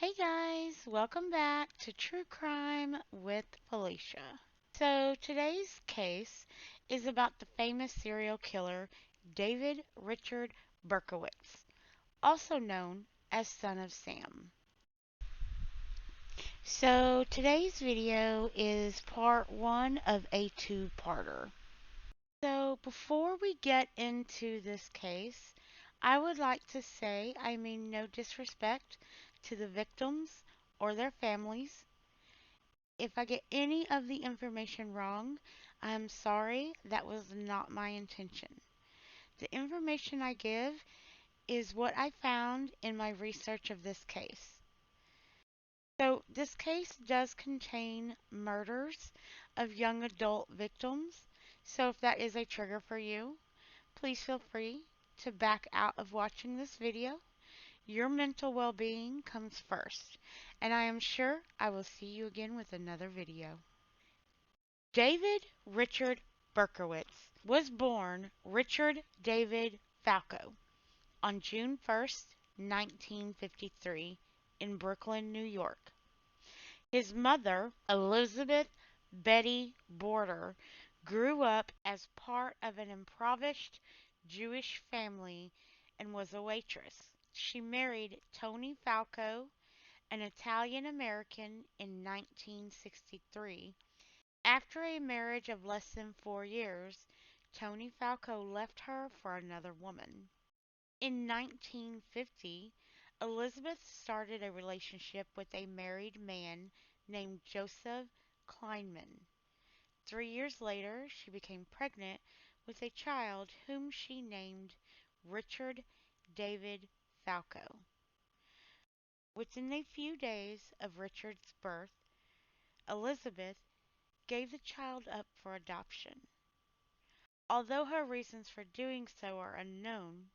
Hey guys, welcome back to True Crime with Felicia. So today's case is about the famous serial killer David Richard Berkowitz, also known as Son of Sam. So today's video is part one of a two-parter. So before we get into this case, I would like to say I mean no disrespect to the victims or their families. If I get any of the information wrong, I'm sorry, that was not my intention. The information I give is what I found in my research of this case. So, this case does contain murders of young adult victims. So, if that is a trigger for you, please feel free to back out of watching this video. Your mental well being comes first, and I am sure I will see you again with another video. David Richard Berkowitz was born Richard David Falco on June 1st, 1953, in Brooklyn, New York. His mother, Elizabeth Betty Border, grew up as part of an impoverished Jewish family and was a waitress. She married Tony Falco, an Italian American, in 1963. After a marriage of less than 4 years, Tony Falco left her for another woman. In 1950, Elizabeth started a relationship with a married man named Joseph Kleinman. 3 years later, she became pregnant with a child whom she named Richard David Falco. Within a few days of Richard's birth, Elizabeth gave the child up for adoption. Although her reasons for doing so are unknown,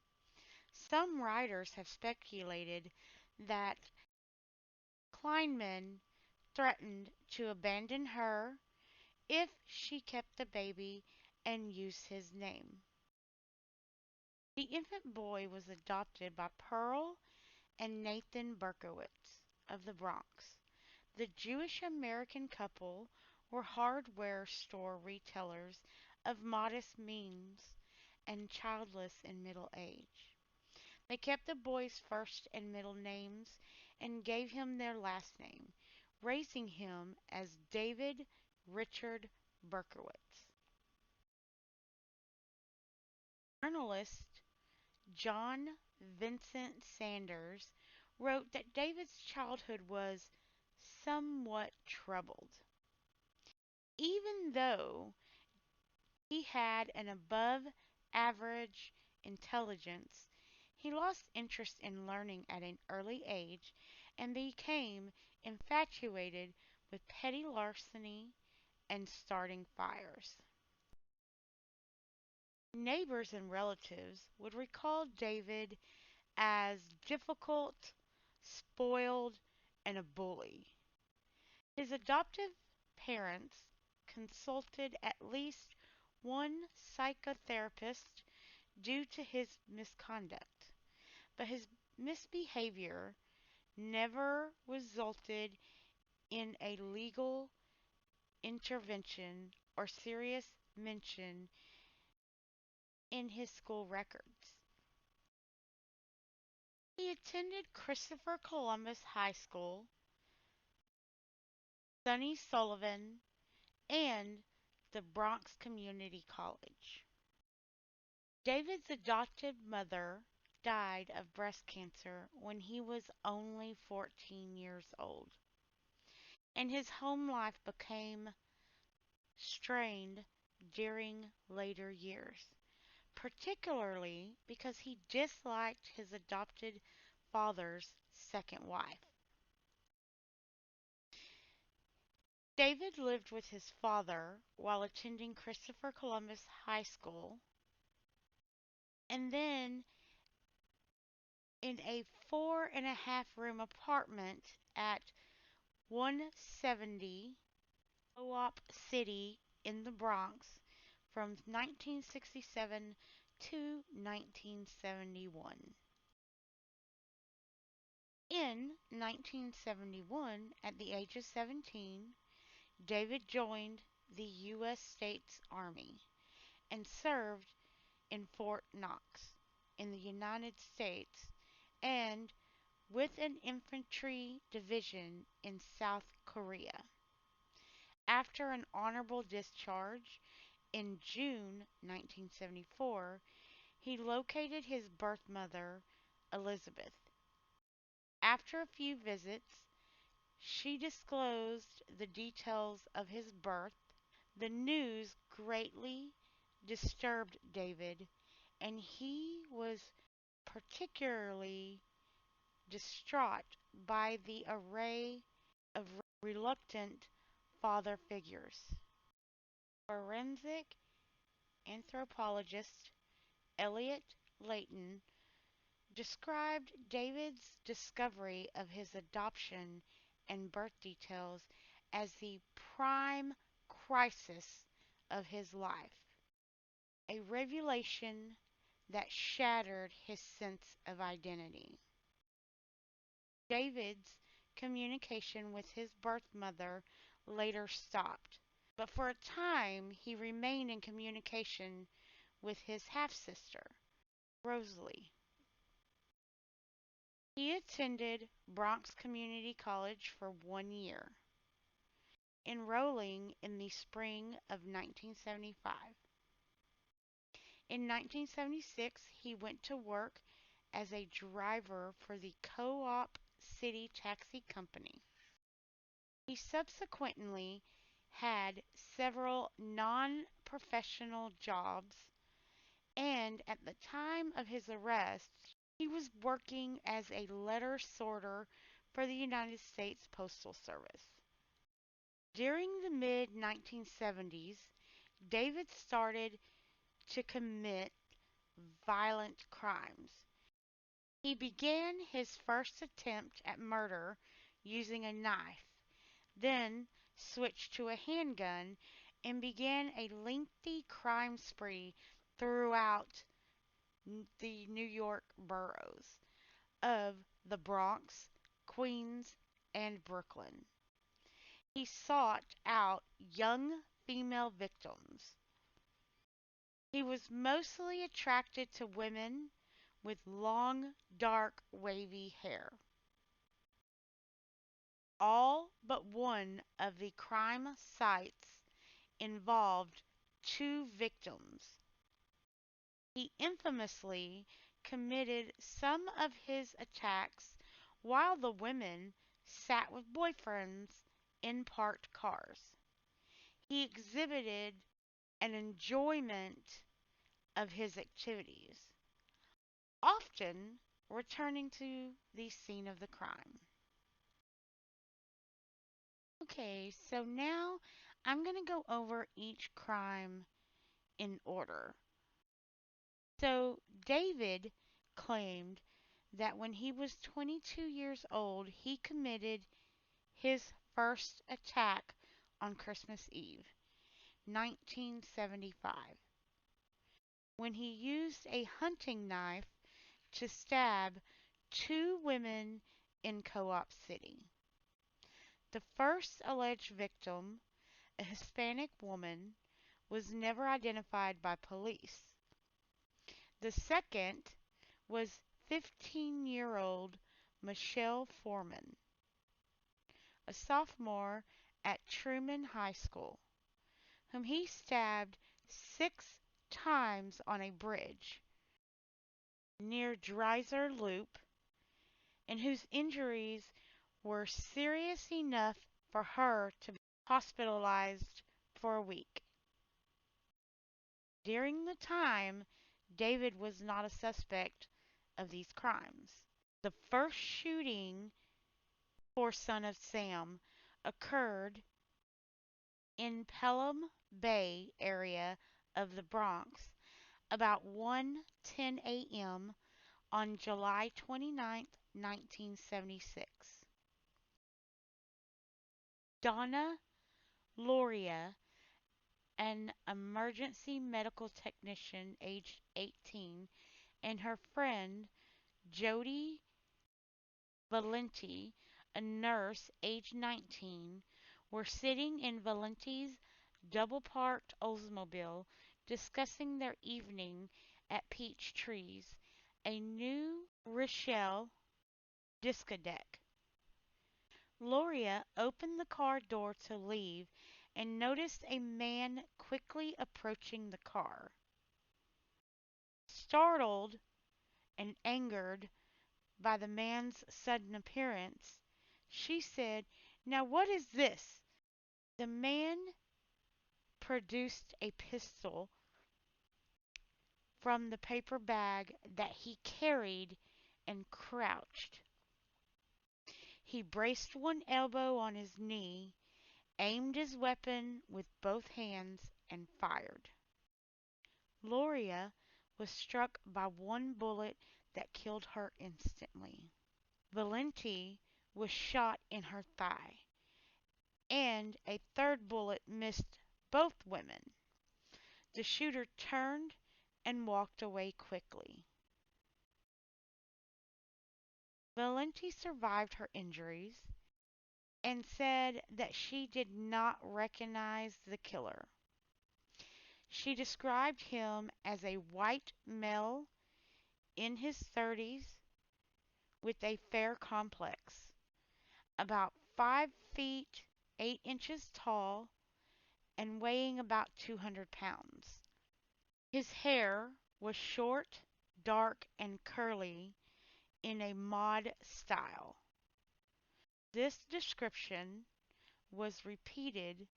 some writers have speculated that Kleinman threatened to abandon her if she kept the baby and used his name. The infant boy was adopted by Pearl and Nathan Berkowitz of the Bronx. The Jewish American couple were hardware store retailers of modest means and childless in middle age. They kept the boy's first and middle names and gave him their last name, raising him as David Richard Berkowitz. Journalist John Vincent Sanders wrote that David's childhood was somewhat troubled. Even though he had an above average intelligence, he lost interest in learning at an early age and became infatuated with petty larceny and starting fires. Neighbors and relatives would recall David as difficult, spoiled, and a bully. His adoptive parents consulted at least one psychotherapist due to his misconduct, but his misbehavior never resulted in a legal intervention or serious mention in his school records. He attended Christopher Columbus High School, Sonny Sullivan, and the Bronx Community College. David's adopted mother died of breast cancer when he was only 14 years old, and his home life became strained during later years, particularly because he disliked his adopted father's second wife. David lived with his father while attending Christopher Columbus High School, and then in a 4.5 room apartment at 170 Co-op City in the Bronx from 1967 to 1971. In 1971, at the age of 17, David joined the U.S. States Army and served in Fort Knox in the United States and with an infantry division in South Korea. After an honorable discharge in June 1974, he located his birth mother, Elizabeth. After a few visits, she disclosed the details of his birth. The news greatly disturbed David, and he was particularly distraught by the array of reluctant father figures. Forensic anthropologist Elliot Layton described David's discovery of his adoption and birth details as the prime crisis of his life, a revelation that shattered his sense of identity. David's communication with his birth mother later stopped, but for a time he remained in communication with his half sister, Rosalie. He attended Bronx Community College for 1 year, enrolling in the spring of 1975. In 1976, he went to work as a driver for the Co-op City Taxi Company. He subsequently had several non-professional jobs, and at the time of his arrest, he was working as a letter sorter for the United States Postal Service. During the mid 1970s, David started to commit violent crimes. He began his first attempt at murder using a knife, then switched to a handgun and began a lengthy crime spree throughout the New York boroughs of the Bronx, Queens, and Brooklyn. He sought out young female victims. He was mostly attracted to women with long, dark, wavy hair. All but one of the crime sites involved two victims. He infamously committed some of his attacks while the women sat with boyfriends in parked cars. He exhibited an enjoyment of his activities, often returning to the scene of the crime. Okay, so now I'm going to go over each crime in order. So, David claimed that when he was 22 years old, he committed his first attack on Christmas Eve, 1975, when he used a hunting knife to stab two women in Co op City. The first alleged victim, a Hispanic woman, was never identified by police. The second was 15-year-old Michelle Foreman, a sophomore at Truman High School, whom he stabbed 6 times on a bridge near Dreiser Loop, and whose injuries were serious enough for her to be hospitalized for a week. During the time, David was not a suspect of these crimes. The first shooting for Son of Sam occurred in Pelham Bay area of the Bronx about 1:10 a.m. on July 29, 1976. Donna Loria, an emergency medical technician aged 18, and her friend Jody Valenti, a nurse aged 19, were sitting in Valenti's double parked Oldsmobile discussing their evening at Peach Trees, a New Rochelle discotheque. Gloria opened the car door to leave and noticed a man quickly approaching the car. Startled and angered by the man's sudden appearance, she said, "Now what is this?" The man produced a pistol from the paper bag that he carried and crouched. He braced one elbow on his knee, aimed his weapon with both hands, and fired. Gloria was struck by one bullet that killed her instantly. Valenti was shot in her thigh, and a third bullet missed both women. The shooter turned and walked away quickly. Valenti survived her injuries and said that she did not recognize the killer. She described him as a white male in his 30s with a fair complex, about 5 feet 8 inches tall and weighing about 200 pounds. His hair was short, dark, and curly in a mod style. This description was repeated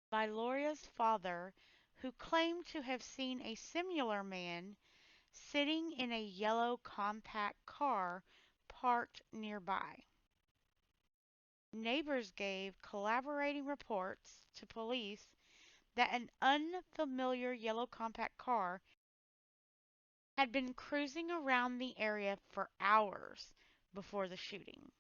by Gloria's father, who claimed to have seen a similar man sitting in a yellow compact car parked nearby. Neighbors gave corroborating reports to police that an unfamiliar yellow compact car had been cruising around the area for hours before the shooting.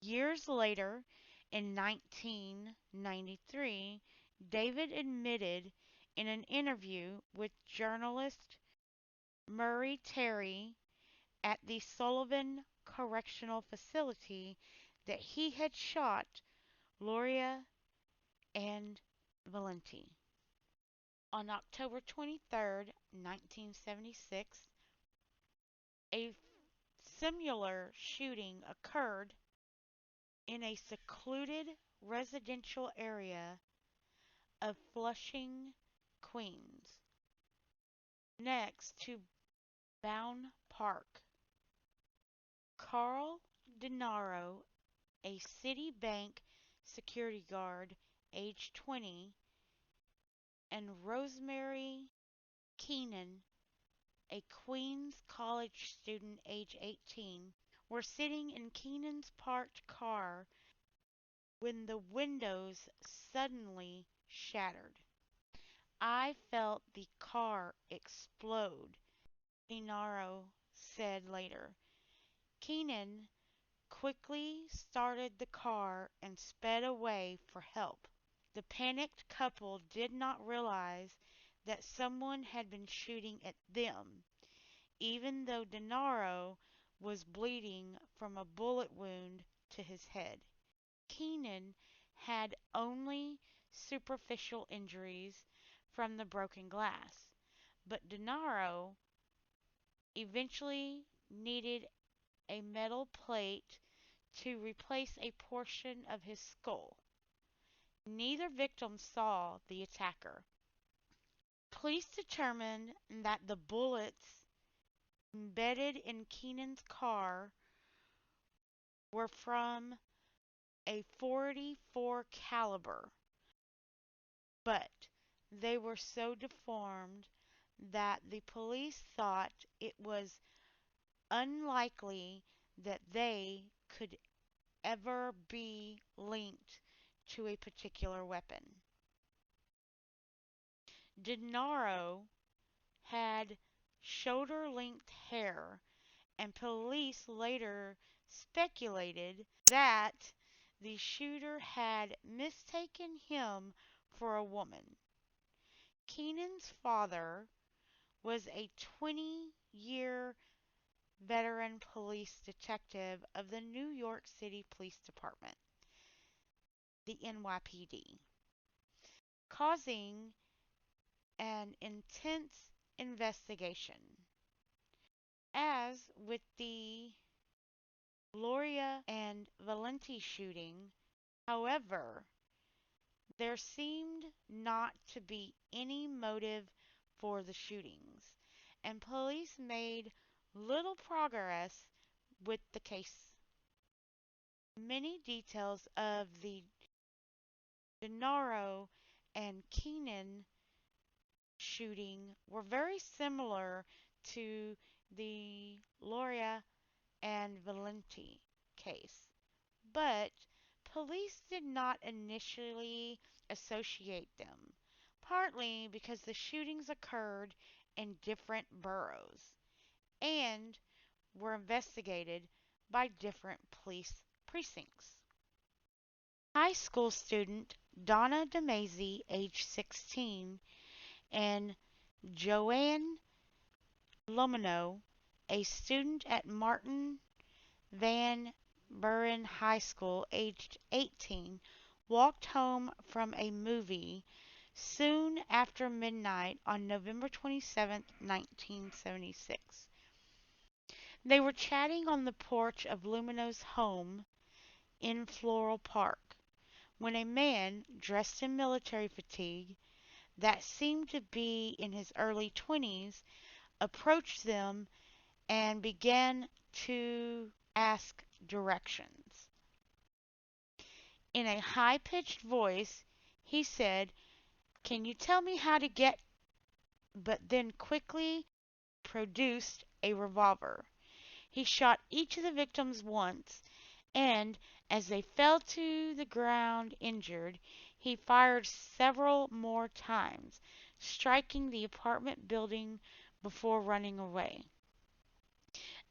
Years later, in 1993, David admitted in an interview with journalist Murray Terry at the Sullivan Correctional Facility that he had shot Gloria and Valenti. On October 23, 1976, a similar shooting occurred in a secluded residential area of Flushing, Queens, next to Bound Park. Carl Denaro, a Citibank security guard age 20, and Rosemary Keenan, a Queens College student age 18, were sitting in Keenan's parked car when the windows suddenly shattered. "I felt the car explode," Denaro said later. Keenan quickly started the car and sped away for help. The panicked couple did not realize that someone had been shooting at them, even though Denaro was bleeding from a bullet wound to his head. Keenan had only superficial injuries from the broken glass, but Denaro eventually needed a metal plate to replace a portion of his skull. Neither victim saw the attacker. Police determined that the bullets embedded in Keenan's car were from a .44 caliber, but they were so deformed that the police thought it was unlikely that they could ever be linked to a particular weapon. Denaro had shoulder length hair, and police later speculated that the shooter had mistaken him for a woman. Keenan's father was a 20-year veteran police detective of the New York City Police Department, the NYPD, causing an intense investigation. As with the Gloria and Valenti shooting, however, there seemed not to be any motive for the shootings, and police made little progress with the case. Many details of the Gennaro and Keenan shooting were very similar to the Loria and Valenti case, but police did not initially associate them, partly because the shootings occurred in different boroughs and were investigated by different police precincts. High school student Donna DeMazy, age 16, and Joanne Lomino, a student at Martin Van Buren High School, aged 18, walked home from a movie soon after midnight on November 27, 1976. They were chatting on the porch of Lumino's home in Floral Park when a man dressed in military fatigue that seemed to be in his early 20s approached them and began to ask directions. In a high pitched voice, he said, "Can you tell me how to get?" But then quickly produced a revolver. He shot each of the victims once, and as they fell to the ground injured, he fired several more times, striking the apartment building before running away.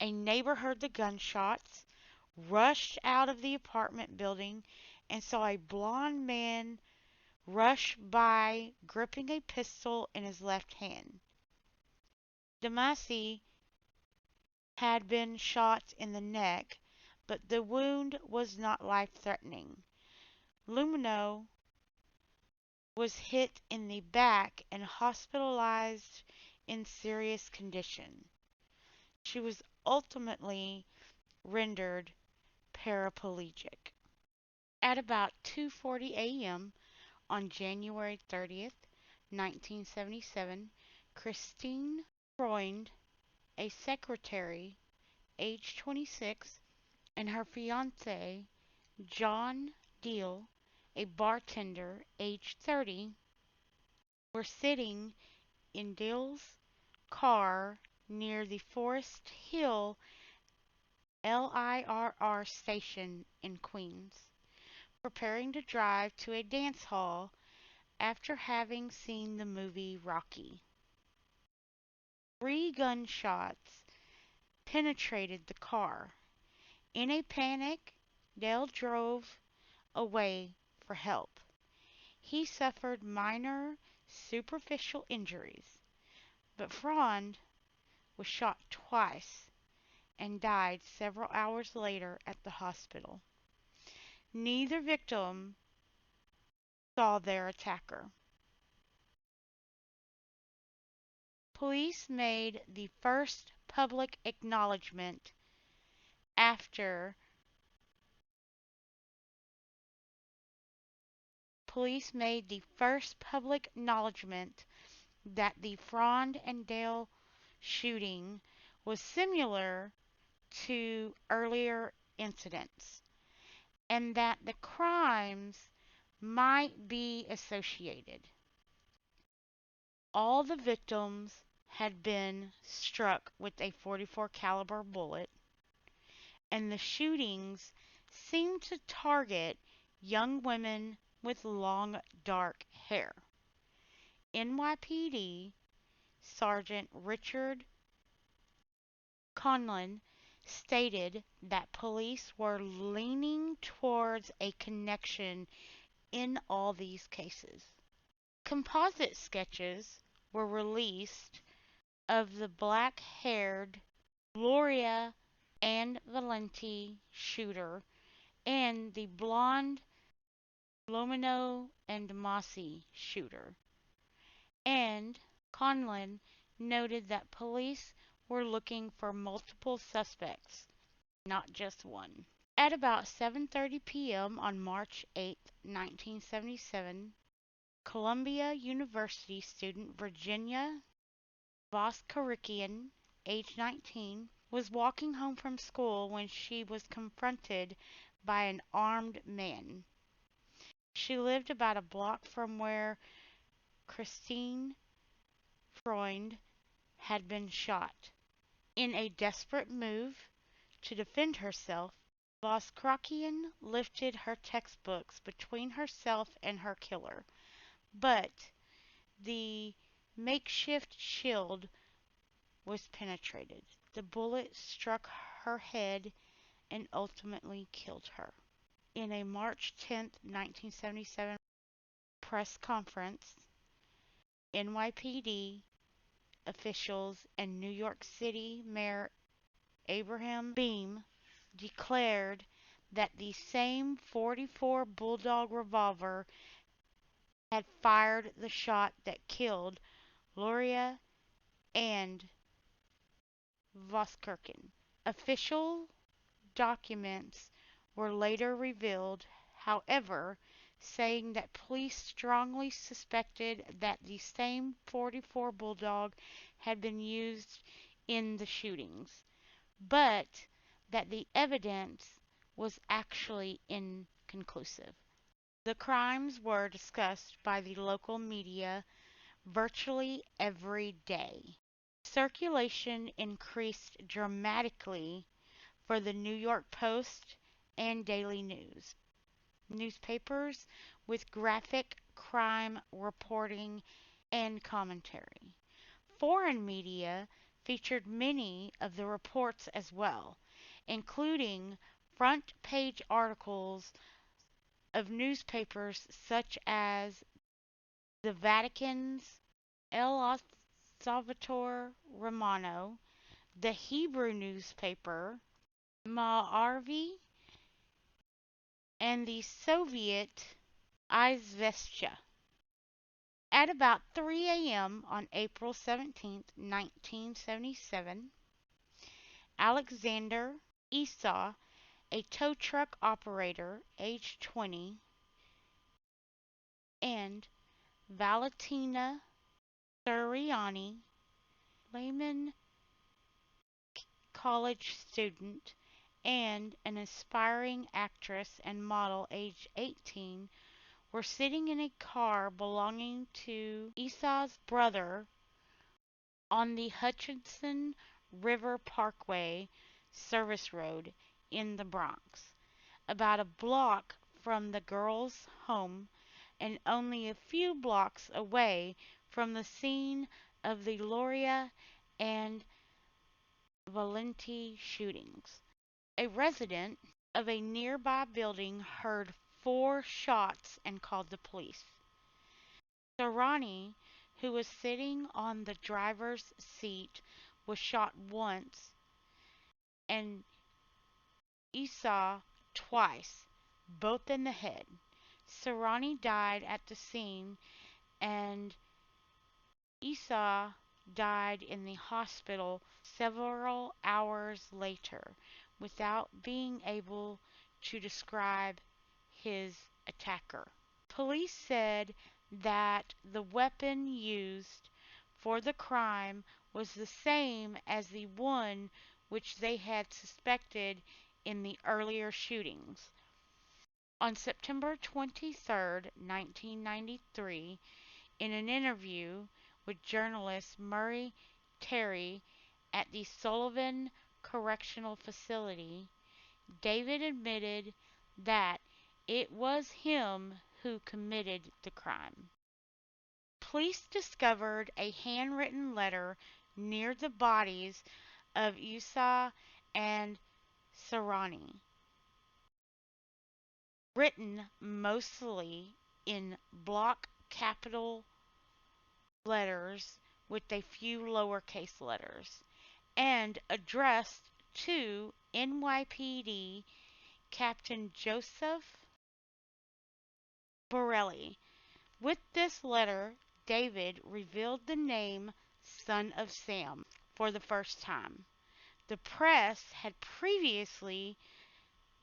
A neighbor heard the gunshots, rushed out of the apartment building, and saw a blond man rush by gripping a pistol in his left hand. Damasi had been shot in the neck, but the wound was not life-threatening. Lumino was hit in the back and hospitalized in serious condition. She was ultimately rendered paraplegic. At about 2:40 a.m. on January 30th, 1977, Christine Freund, a secretary, age 26, and her fiance, John Deal, a bartender, age 30, were sitting in Deal's car near the Forest Hill LIRR station in Queens, preparing to drive to a dance hall after having seen the movie Rocky. 3 gunshots penetrated the car. In a panic, Dale drove away for help. He suffered minor superficial injuries, but Frond was shot twice and died several hours later at the hospital. Neither victim saw their attacker. Police made the first public acknowledgement after police made the first public acknowledgement that the Frond and Dale shooting was similar to earlier incidents and that the crimes might be associated. All the victims had been struck with a .44 caliber bullet, and the shootings seemed to target young women with long dark hair. NYPD Sergeant Richard Conlon stated that police were leaning towards a connection in all these cases. Composite sketches were released of the black haired Gloria and Valenti shooter, and the blonde Lomino and Mossy shooter. And Conlon noted that police were looking for multiple suspects, not just one. At about 7:30 p.m. on March 8, 1977, Columbia University student Virginia Voskerikian, age 19, was walking home from school when she was confronted by an armed man. She lived about a block from where Christine Freund had been shot. In a desperate move to defend herself, Voskerikian lifted her textbooks between herself and her killer, but the makeshift shield was penetrated. The bullet struck her head and ultimately killed her. In a March 10, 1977 press conference, NYPD officials and New York City Mayor Abraham Beame declared that the same .44 Bulldog revolver had fired the shot that killed Luria and Voskirchen. Official documents were later revealed, however, saying that police strongly suspected that the same .44 Bulldog had been used in the shootings, but that the evidence was actually inconclusive. The crimes were discussed by the local media virtually every day. Circulation increased dramatically for the New York Post and Daily News, newspapers with graphic crime reporting and commentary. Foreign media featured many of the reports as well, including front page articles of newspapers such as the Vatican's El Salvatore Romano, the Hebrew newspaper Ma'arvi, and the Soviet Izvestia. At about 3 a.m. on April 17, 1977, Alexander Esau, a tow truck operator, age 20, and Valentina Suriani, layman college student and an aspiring actress and model, age 18, were sitting in a car belonging to Esau's brother on the Hutchinson River Parkway service road in the Bronx, about a block from the girl's home and only a few blocks away from the scene of the Luria and Valenti shootings. A resident of a nearby building heard 4 shots and called the police. Sarani, who was sitting on the driver's seat, was shot once, and Esau twice, both in the head. Sarani died at the scene, and Esau died in the hospital several hours later without being able to describe his attacker. Police said that the weapon used for the crime was the same as the one which they had suspected in the earlier shootings. On September 23, 1993, in an interview with journalist Murray Terry at the Sullivan Correctional Facility, David admitted that it was him who committed the crime. Police discovered a handwritten letter near the bodies of Esau and Sarani, written mostly in block capital letters with a few lowercase letters. and addressed to NYPD Captain Joseph Borelli. With this letter, David revealed the name Son of Sam for the first time. The press had previously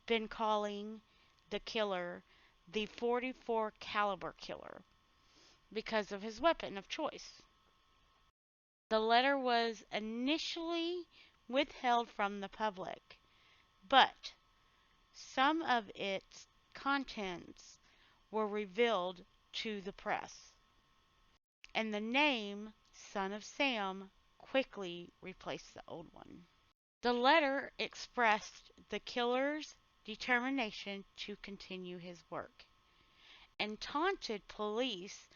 been calling the killer the 44 caliber killer because of his weapon of choice. The letter was initially withheld from the public, but some of its contents were revealed to the press, and the name Son of Sam quickly replaced the old one. The letter expressed the killer's determination to continue his work and taunted police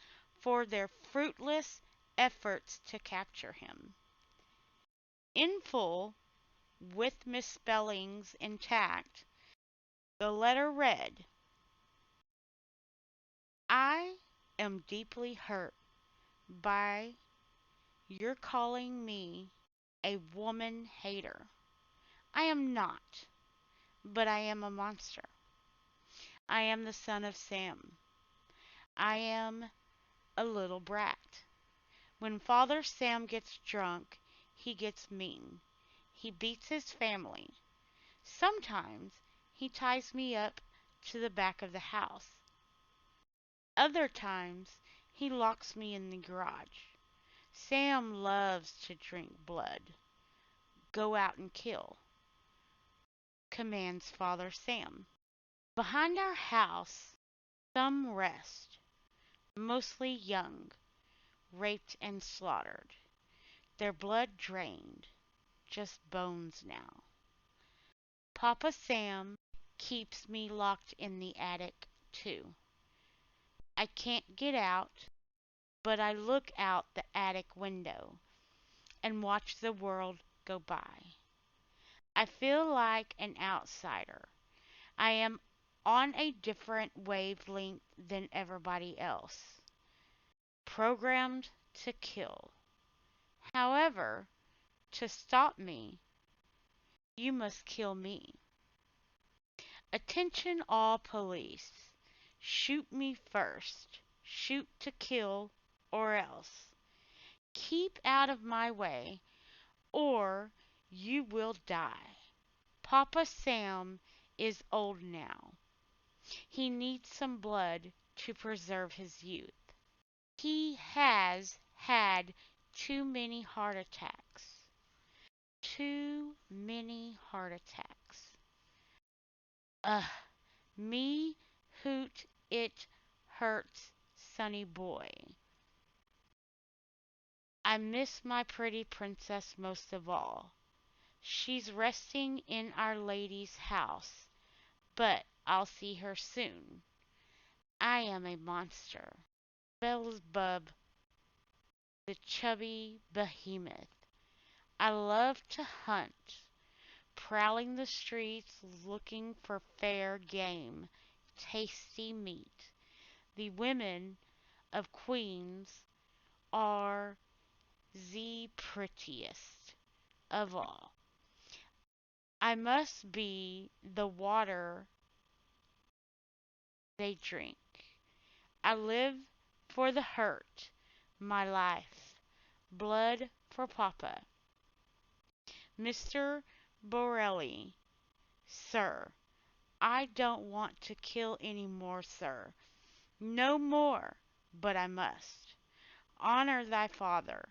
for their fruitless efforts to capture him. In full, with misspellings intact, the letter read, I am deeply hurt by your calling me a woman hater. I am not, but I am a monster. I am the son of Sam. I am a little brat. When Father Sam gets drunk, he gets mean. He beats his family. Sometimes he ties me up to the back of the house. Other times he locks me in the garage. Sam loves to drink blood. Go out and kill, commands Father Sam. Behind our house, some rest, mostly young, raped and slaughtered, their blood drained, just bones now. Papa Sam keeps me locked in the attic, too. I can't get out, but I look out the attic window and watch the world go by. I feel like an outsider. I am on a different wavelength than everybody else, programmed to kill. However, to stop me, you must kill me. Attention all police. Shoot me first. Shoot to kill or else. Keep out of my way or you will die. Papa Sam is old now. He needs some blood to preserve his youth. He has had too many heart attacks. Too many heart attacks. Ugh, me hoot it hurts, sonny boy. I miss my pretty princess most of all. She's resting in Our Lady's house, but I'll see her soon. I am a monster. Beelzebub, the chubby behemoth. I love to hunt, prowling the streets looking for fair game, tasty meat. The women of Queens are the prettiest of all. I must be the water they drink. I live for the hurt, my life. Blood for Papa. Mr. Borelli, sir, I don't want to kill any more, sir. No more, but I must. Honor thy father.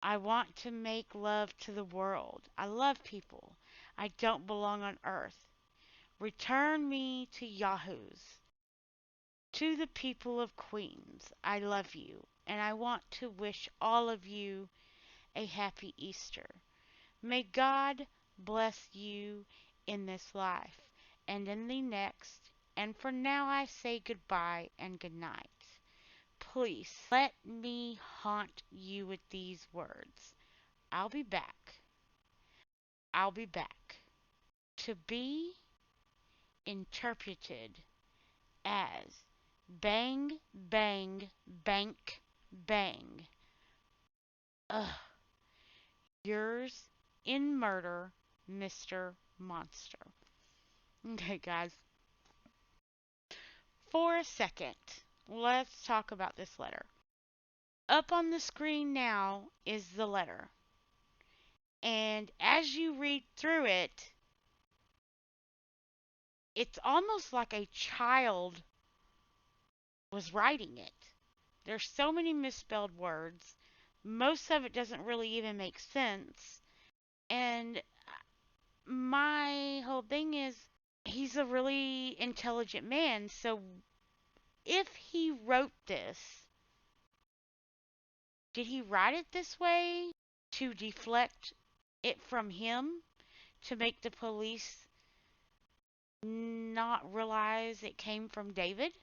I want to make love to the world. I love people. I don't belong on earth. Return me to Yahoos. To the people of Queens, I love you, and I want to wish all of you a happy Easter. May God bless you in this life and in the next. And for now, I say goodbye and good night. Please let me haunt you with these words. I'll be back. I'll be back. To be interpreted as bang, bang, bank, bang. Ugh. Yours in murder, Mr. Monster. Okay, guys, for a second, let's talk about this letter. Up on the screen now is the letter. And as you read through it, it's almost like a child was writing it. There's so many misspelled words. Most of it doesn't really even make sense. And my whole thing is he's a really intelligent man. So if he wrote this, did he write it this way to deflect it from him? To make the police not realize it came from David?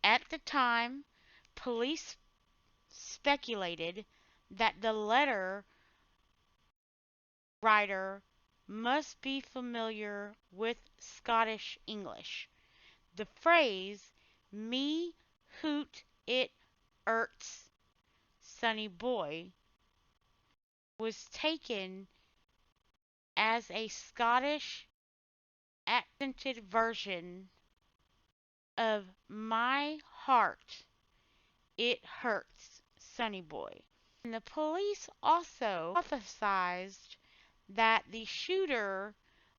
At the time, police speculated that the letter writer must be familiar with Scottish English. The phrase, "me hoot it urts sonny boy," was taken as a Scottish accented version of "my heart it hurts sonny boy." And the police also hypothesized that the shooter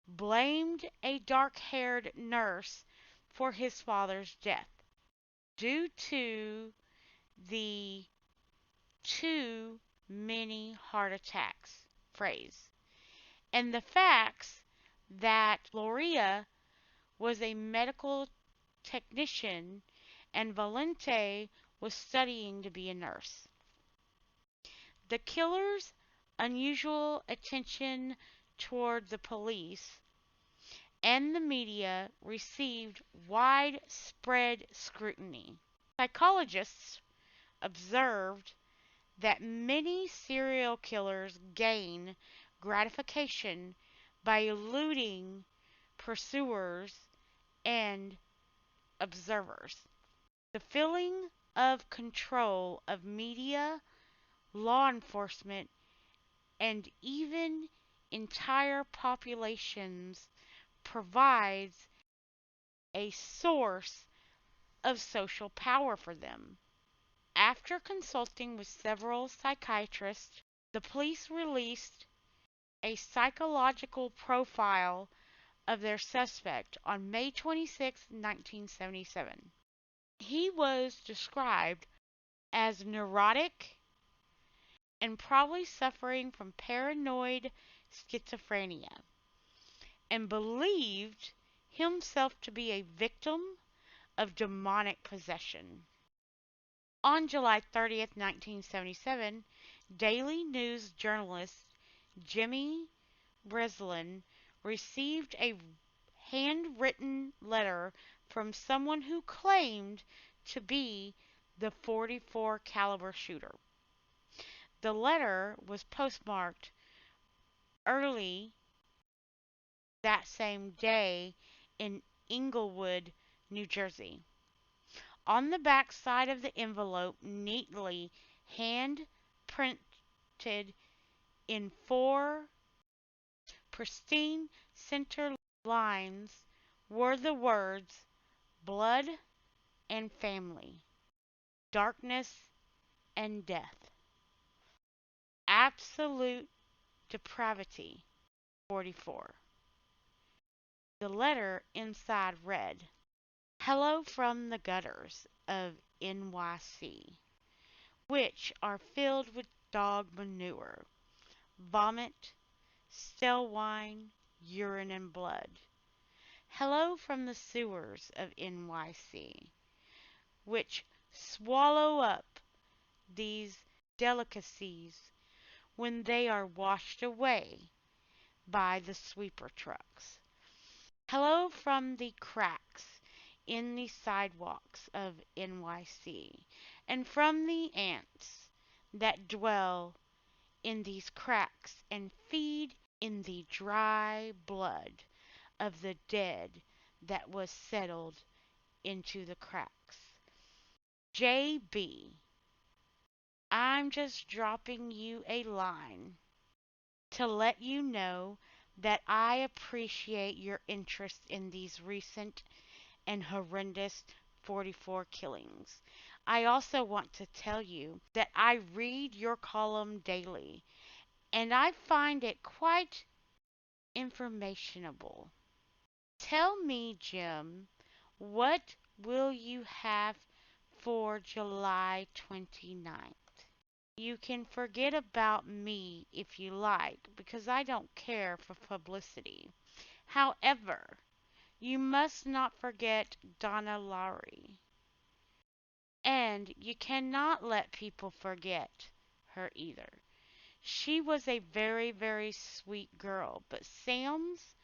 blamed a dark haired nurse for his father's death due to the too many heart attacks phrase and the facts that Gloria was a medical technician and Valente was studying to be a nurse. The killer's unusual attention toward the police and the media received widespread scrutiny. Psychologists observed that many serial killers gain gratification by eluding pursuers and observers. The feeling of control of media, law enforcement, and even entire populations provides a source of social power for them. After consulting with several psychiatrists, the police released a psychological profile of their suspect on May 26, 1977. He was described as neurotic and probably suffering from paranoid schizophrenia, and believed himself to be a victim of demonic possession. On July 30th, 1977, Daily News journalist Jimmy Breslin received a handwritten letter from someone who claimed to be the .44 caliber shooter. The letter was postmarked early that same day in Englewood, New Jersey. On the back side of the envelope, neatly hand printed in four pristine center lines, were the words "blood and family, darkness and death, absolute depravity, 44." The letter inside read, "Hello from the gutters of NYC, which are filled with dog manure, vomit, stale wine, urine, and blood. Hello from the sewers of NYC, which swallow up these delicacies when they are washed away by the sweeper trucks. Hello from the cracks in the sidewalks of NYC, and from the ants that dwell in these cracks and feed in the dry blood of the dead that was settled into the cracks. JB, I'm just dropping you a line to let you know that I appreciate your interest in these recent and horrendous 44 killings. I also want to tell you that I read your column daily and I find it quite informationable. Tell me, Jim, what will you have for July 29th? You can forget about me if you like, because I don't care for publicity. However, you must not forget Donna Lowry. And you cannot let people forget her either. She was a very, very sweet girl, but Sam's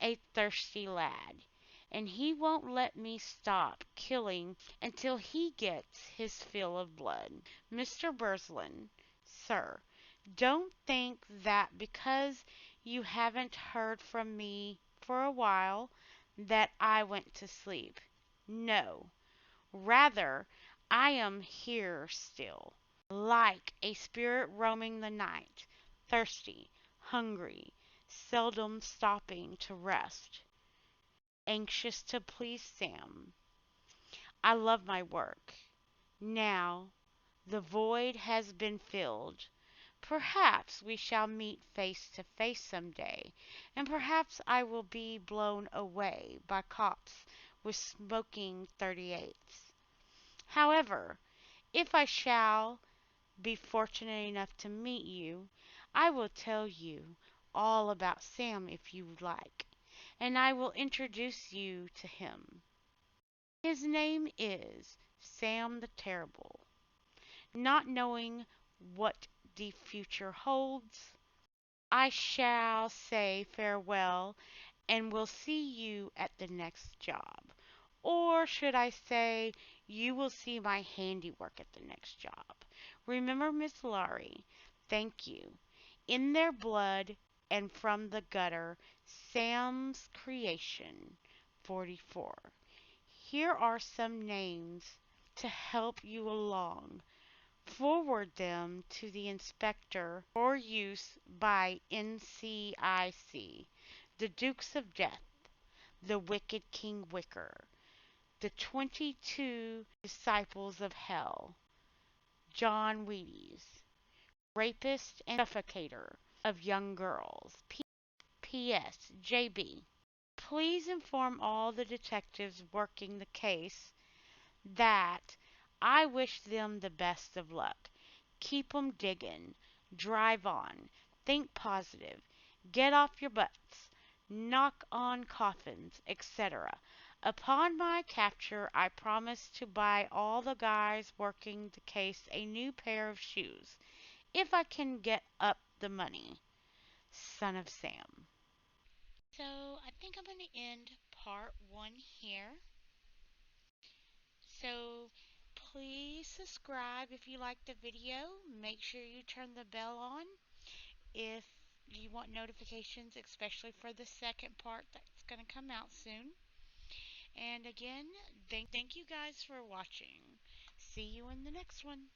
a thirsty lad, and he won't let me stop killing until he gets his fill of blood. Mr. Burslin, sir, don't think that because you haven't heard from me for a while that I went to sleep. No, rather, I am here still, like a spirit roaming the night, thirsty, hungry, seldom stopping to rest, anxious to please Sam. I love my work. Now the void has been filled. Perhaps we shall meet face to face some day, and perhaps I will be blown away by cops with smoking 38s. However, if I shall be fortunate enough to meet you, I will tell you all about Sam if you like, and I will introduce you to him. His name is Sam the Terrible. Not knowing what the future holds, I shall say farewell and will see you at the next job. Or should I say, you will see my handiwork at the next job. Remember, Miss Laurie, thank you. In their blood and from the gutter, Sam's creation, 44. Here are some names to help you along. Forward them to the inspector for use by NCIC. The Dukes of Death, the Wicked King Wicker, the 22 Disciples of Hell, John Wheaties, rapist and suffocator of young girls. P.S. J.B. Please inform all the detectives working the case that I wish them the best of luck. Keep 'em diggin'. Drive on. Think positive. Get off your butts. Knock on coffins, etc. Upon my capture, I promise to buy all the guys working the case a new pair of shoes, if I can get up the money. Son of Sam. So, I think I'm going to end part one here. So, please subscribe if you like the video. Make sure you turn the bell on if you want notifications, especially for the second part that's going to come out soon. And again, thank you guys for watching. See you in the next one.